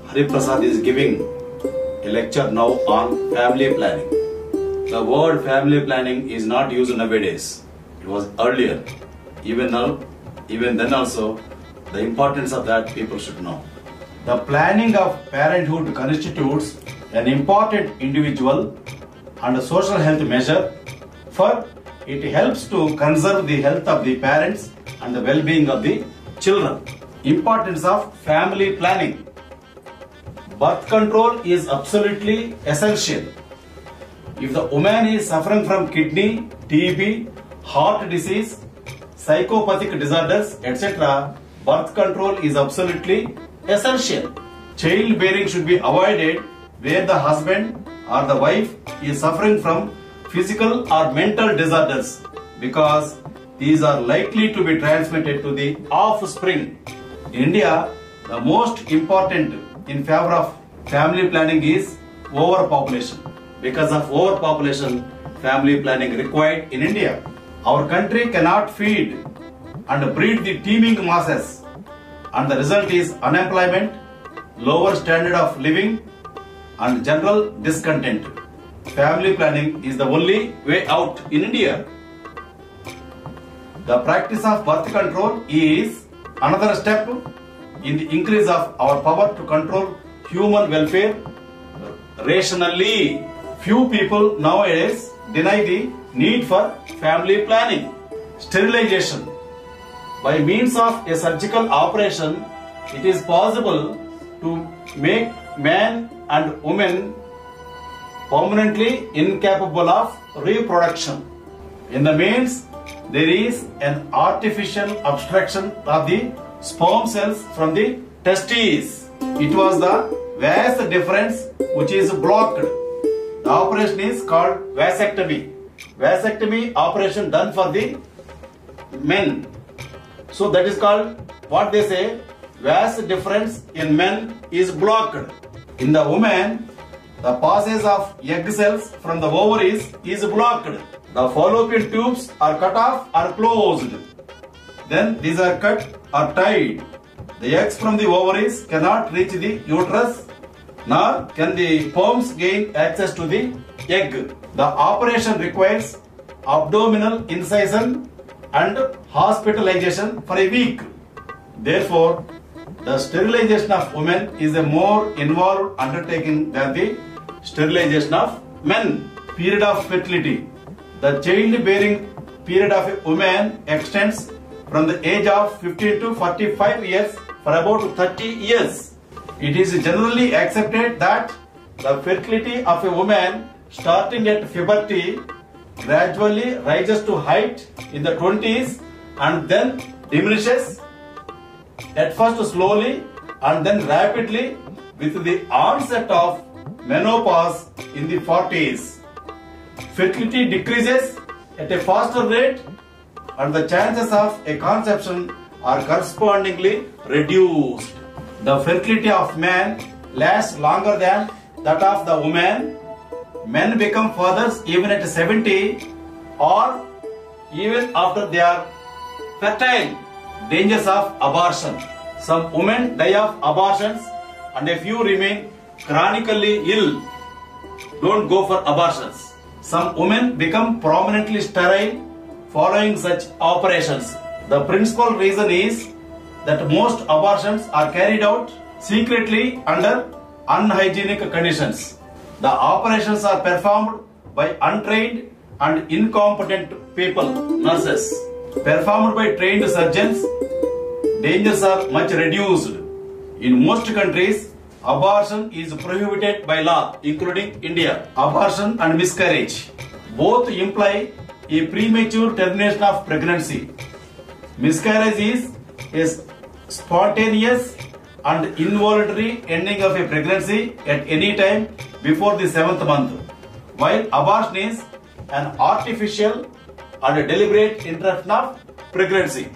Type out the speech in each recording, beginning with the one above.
Hari Prasad is giving a lecture now on family planning. The word family planning is not used nowadays. It was earlier. Even then also, the importance of that people should know. The planning of parenthood constitutes an important individual and social health measure, for it helps to conserve the health of the parents and the well-being of the children. Importance of family planning. Birth control is absolutely essential. If the woman is suffering from kidney, TB, heart disease, psychopathic disorders, etc., birth control is absolutely essential. Childbearing should be avoided where the husband or the wife is suffering from physical or mental disorders, because these are likely to be transmitted to the offspring. In India, the most important in favor of family planning is overpopulation. Because of overpopulation, family planning required in India. Our country cannot feed and breed the teeming masses, and the result is unemployment, lower standard of living, and general discontent. Family planning is the only way out in India. The practice of birth control is another step in the increase of our power to control human welfare rationally. Few people nowadays deny the need for family planning. Sterilization. By means of a surgical operation, it is possible to make man and woman permanently incapable of reproduction. In the means, there is an artificial obstruction of the sperm cells from the testes. It was the vas deferens which is blocked. The operation is called vasectomy. Vasectomy operation done for the men. So that is called, what they say, vas deferens in men is blocked. In the woman, the passage of egg cells from the ovaries is blocked. The fallopian tubes are cut off or closed. Then these are cut or tied. The eggs from the ovaries cannot reach the uterus, nor can the sperms gain access to the egg. The operation requires abdominal incision and hospitalization for a week. Therefore, the sterilization of women is a more involved undertaking than the sterilization of men. Period of fertility. The childbearing period of a woman extends from the age of 15 to 45 years for about 30 years. It is generally accepted that the fertility of a woman starting at puberty gradually rises to height in the 20s and then diminishes, at first slowly and then rapidly with the onset of menopause in the 40s. Fertility decreases at a faster rate and the chances of a conception are correspondingly reduced. The fertility of man lasts longer than that of the woman. Men become fathers even at 70 or even after they are fertile. Dangers of abortion. Some women die of abortions and a few remain chronically ill. Don't go for abortions. Some women become permanently sterile following such operations. The principal reason is that most abortions are carried out secretly under unhygienic conditions. The operations are performed by untrained and incompetent people, nurses. Performed by trained surgeons, dangers are much reduced. In most countries, abortion is prohibited by law, including India. Abortion and miscarriage both imply a premature termination of pregnancy. Miscarriage is a spontaneous and involuntary ending of a pregnancy at any time before the 7th month, while abortion is an artificial and deliberate interruption of pregnancy.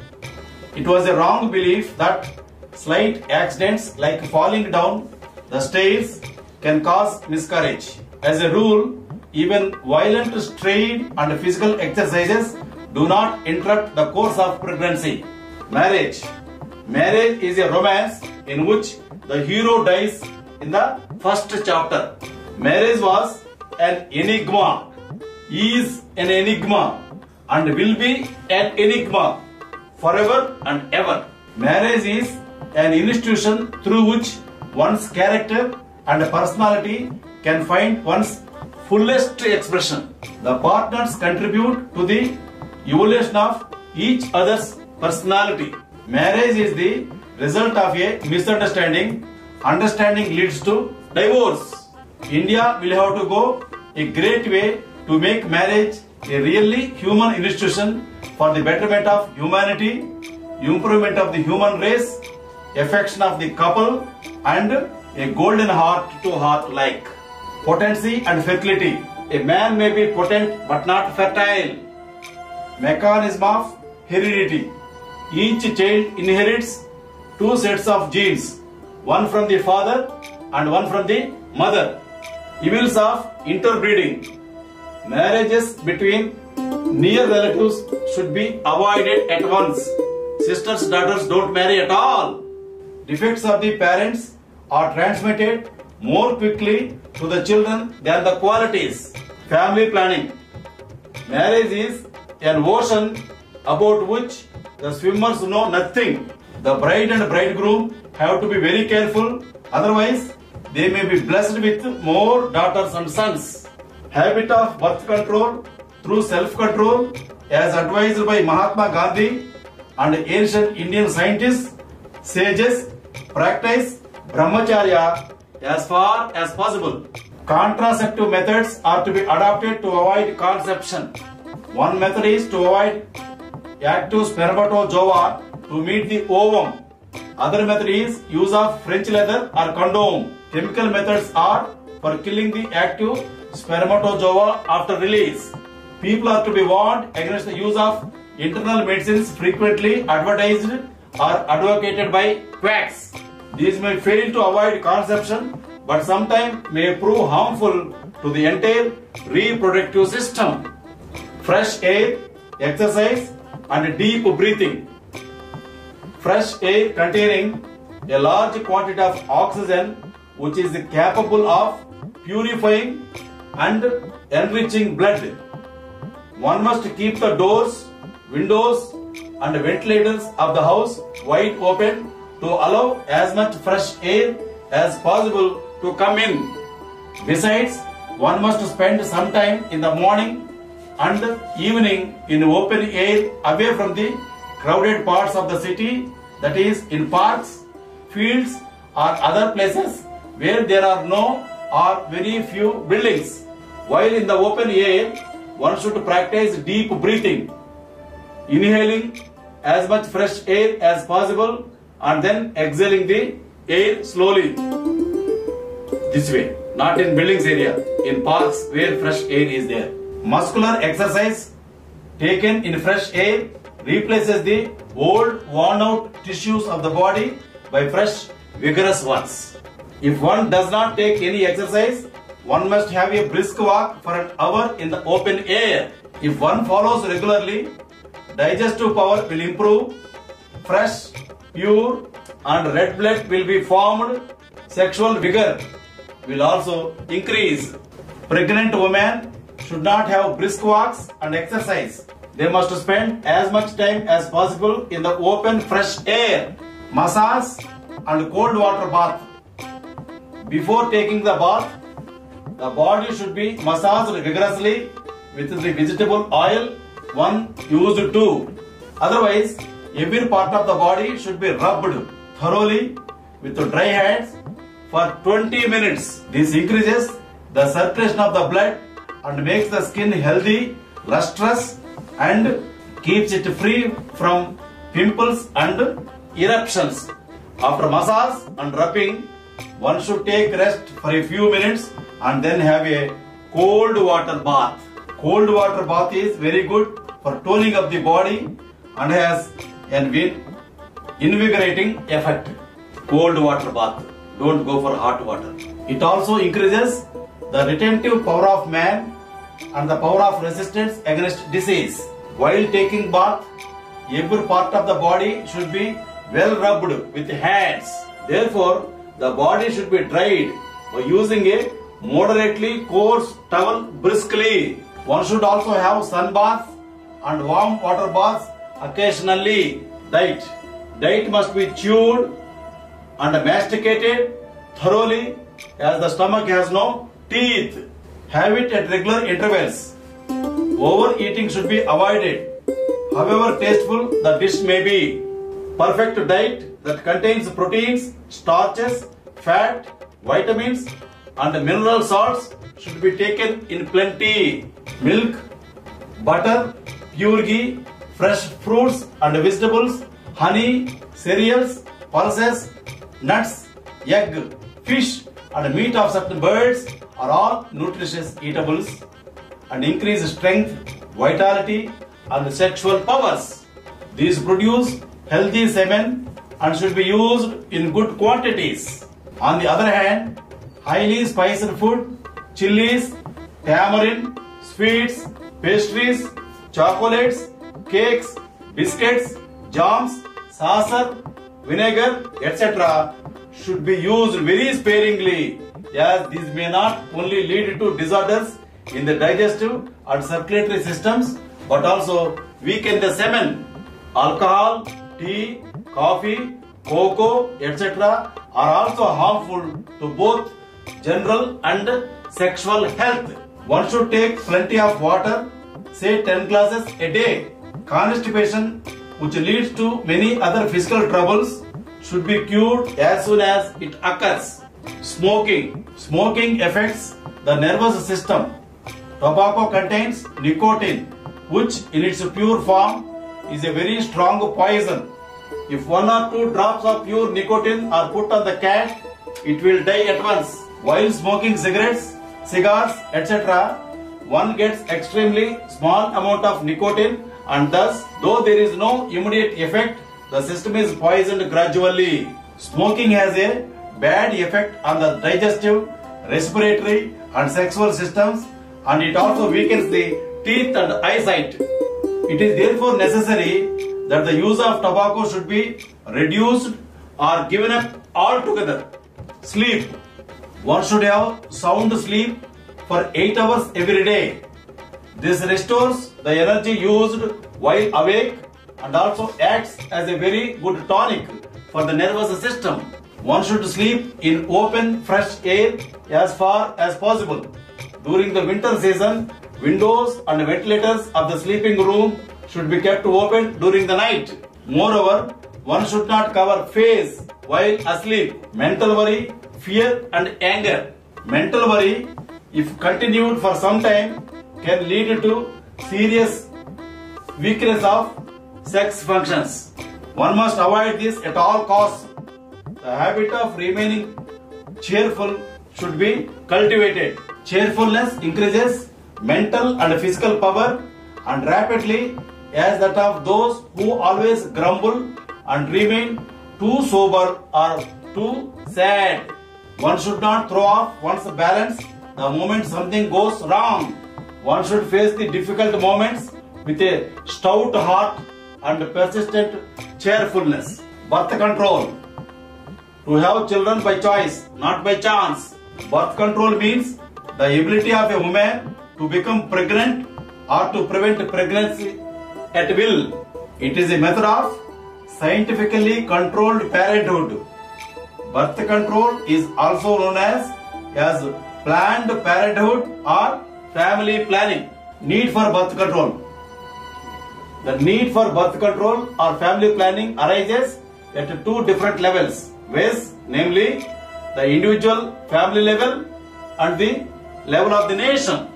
It was a wrong belief that slight accidents like falling down the stairs can cause miscarriage. As a rule, even violent strain and physical exercises do not interrupt the course of pregnancy. Marriage. Marriage is a romance in which the hero dies in the first chapter. Marriage was an enigma, is an enigma, and will be an enigma forever and ever. Marriage is an institution through which one's character and personality can find one's fullest expression. The partners contribute to the evolution of each other's personality. Marriage is the result of a misunderstanding. Understanding leads to divorce. India will have to go a great way to make marriage a really human institution for the betterment of humanity, improvement of the human race, affection of the couple, and a golden heart to heart like. Potency and fertility. A man may be potent but not fertile. Mechanism of heredity. Each child inherits two sets of genes, one from the father and one from the mother. Evils of interbreeding. Marriages between near relatives should be avoided at once. Sisters, daughters don't marry at all. Defects of the parents are transmitted more quickly to the children than the qualities. Family planning. Marriage is an ocean about which the swimmers know nothing. The bride and bridegroom have to be very careful, otherwise they may be blessed with more daughters and sons. Habit of birth control through self-control as advised by Mahatma Gandhi and ancient Indian scientists, sages, practice brahmacharya as far as possible. Contraceptive methods are to be adopted to avoid conception. One method is to avoid active spermatozoa to meet the ovum. Other method is use of French leather or condom. Chemical methods are for killing the active spermatozoa after release. People are to be warned against the use of internal medicines frequently advertised or advocated by quacks. These may fail to avoid conception, but sometimes may prove harmful to the entire reproductive system. Fresh air, exercise, and deep breathing. Fresh air containing a large quantity of oxygen, which is capable of purifying and enriching blood. One must keep the doors, windows, and ventilators of the house wide open to allow as much fresh air as possible to come in. Besides, one must spend some time in the morning and evening in open air away from the crowded parts of the city, that is in parks, fields, or other places where there are no or very few buildings. While in the open air, one should practice deep breathing, inhaling as much fresh air as possible and then exhaling the air slowly. This way, not in buildings area, in parks where fresh air is there. Muscular exercise taken in fresh air replaces the old worn out tissues of the body by fresh vigorous ones. If one does not take any exercise, one must have a brisk walk for an hour in the open air. If one follows regularly, digestive power will improve, fresh, pure and red blood will be formed, sexual vigor will also increase. Pregnant women should not have brisk walks and exercise. They must spend as much time as possible in the open fresh air. Massage and cold water bath. Before taking the bath, the body should be massaged vigorously with the vegetable oil one used to. Otherwise, every part of the body should be rubbed thoroughly with dry hands for 20 minutes. This increases the circulation of the blood and makes the skin healthy, lustrous, and keeps it free from pimples and eruptions. After massage and rubbing, one should take rest for a few minutes and then have a cold water bath. Cold water bath is very good for toning up the body and has an invigorating effect. Cold water bath. Don't go for hot water. It also increases the retentive power of man and the power of resistance against disease. While taking bath, every part of the body should be well rubbed with hands. Therefore, the body should be dried by using a moderately coarse towel briskly. One should also have sun baths and warm water baths occasionally. Diet must be chewed and masticated thoroughly, as the stomach has no teeth. Have it at regular intervals. Overeating should be avoided, however tasteful the dish may be. Perfect diet that contains proteins, starches, fat, vitamins and mineral salts should be taken in plenty. Milk, butter, pure ghee, fresh fruits and vegetables, honey, cereals, pulses, nuts, egg, fish and meat of certain birds are all nutritious eatables and increase strength, vitality and sexual powers. These produce healthy semen and should be used in good quantities. On the other hand, highly spiced food, chilies, tamarind, sweets, pastries, chocolates, cakes, biscuits, jams, saucer, vinegar, etc. should be used very sparingly, as these may not only lead to disorders in the digestive and circulatory systems but also weaken the semen. Alcohol, tea, coffee, cocoa, etc. are also harmful to both general and sexual health. One should take plenty of water, say 10 glasses a day. Constipation, which leads to many other physical troubles, should be cured as soon as it occurs. Smoking affects the nervous system. Tobacco contains nicotine, which in its pure form is a very strong poison. If 1 or 2 drops of pure nicotine are put on the cat, it will die at once. While smoking cigarettes, cigars, etc., one gets extremely small amount of nicotine, and thus, though there is no immediate effect, the system is poisoned gradually. Smoking has a bad effect on the digestive, respiratory and sexual systems, and it also weakens the teeth and eyesight. It is therefore necessary that the use of tobacco should be reduced or given up altogether. Sleep. One should have sound sleep for 8 hours every day. This restores the energy used while awake and also acts as a very good tonic for the nervous system. One should sleep in open, fresh air as far as possible. During the winter season, windows and ventilators of the sleeping room should be kept open during the night. Moreover, one should not cover face while asleep. Mental worry, fear and anger. Mental worry, if continued for some time, can lead to serious weakness of sex functions. One must avoid this at all costs. The habit of remaining cheerful should be cultivated. Cheerfulness increases mental and physical power and rapidly as that of those who always grumble and remain too sober or too sad. One should not throw off one's balance the moment something goes wrong. One should face the difficult moments with a stout heart and persistent cheerfulness. Birth control. To have children by choice, not by chance. Birth control means the ability of a woman to become pregnant or to prevent pregnancy at will. It is a method of scientifically controlled parenthood. Birth control is also known as planned parenthood or family planning. Need for birth control. The need for birth control or family planning arises at 2 different levels, namely the individual family level and the level of the nation.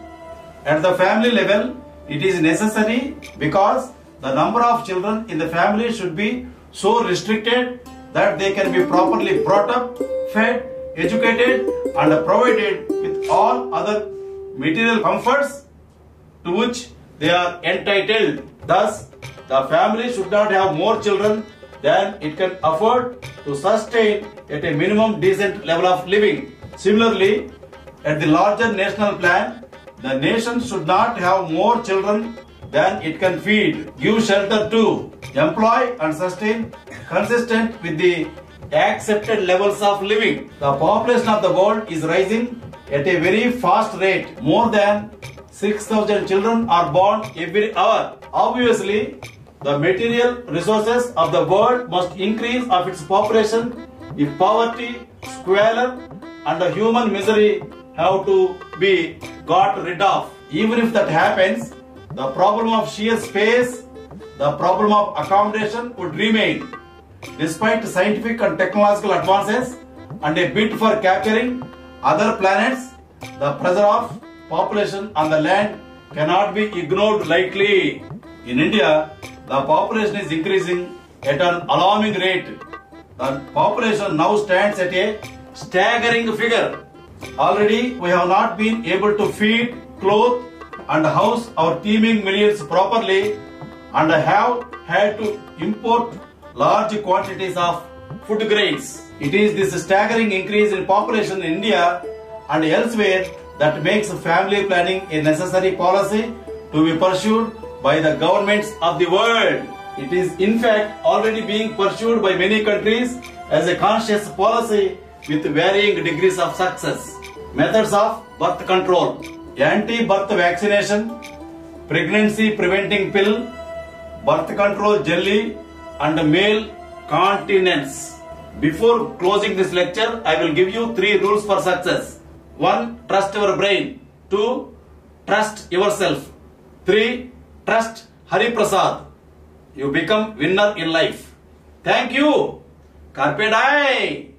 At the family level, it is necessary because the number of children in the family should be so restricted that they can be properly brought up, fed, educated and provided with all other material comforts to which they are entitled. Thus, the family should not have more children than it can afford to sustain at a minimum decent level of living. Similarly, at the larger national plan, the nation should not have more children than it can feed, give shelter to, employ and sustain consistent with the accepted levels of living. The population of the world is rising at a very fast rate. More than 6,000 children are born every hour. Obviously, the material resources of the world must increase of its population if poverty, squalor and human misery have to be got rid of. Even if that happens, the problem of sheer space, the problem of accommodation would remain. Despite scientific and technological advances and a bid for capturing other planets, the pressure of population on the land cannot be ignored lightly. In India, the population is increasing at an alarming rate. The population now stands at a staggering figure. Already, we have not been able to feed, clothe and house our teeming millions properly and have had to import large quantities of food grains. It is this staggering increase in population in India and elsewhere that makes family planning a necessary policy to be pursued by the governments of the world. It is in fact already being pursued by many countries as a conscious policy with varying degrees of success. Methods of birth control: anti-birth vaccination, pregnancy preventing pill, birth control jelly and male continence. Before closing this lecture, I will give you 3 rules for success. 1. Trust your brain. 2. Trust yourself. 3. Trust Hari Prasad. You become winner in life. Thank you. Carpe diem.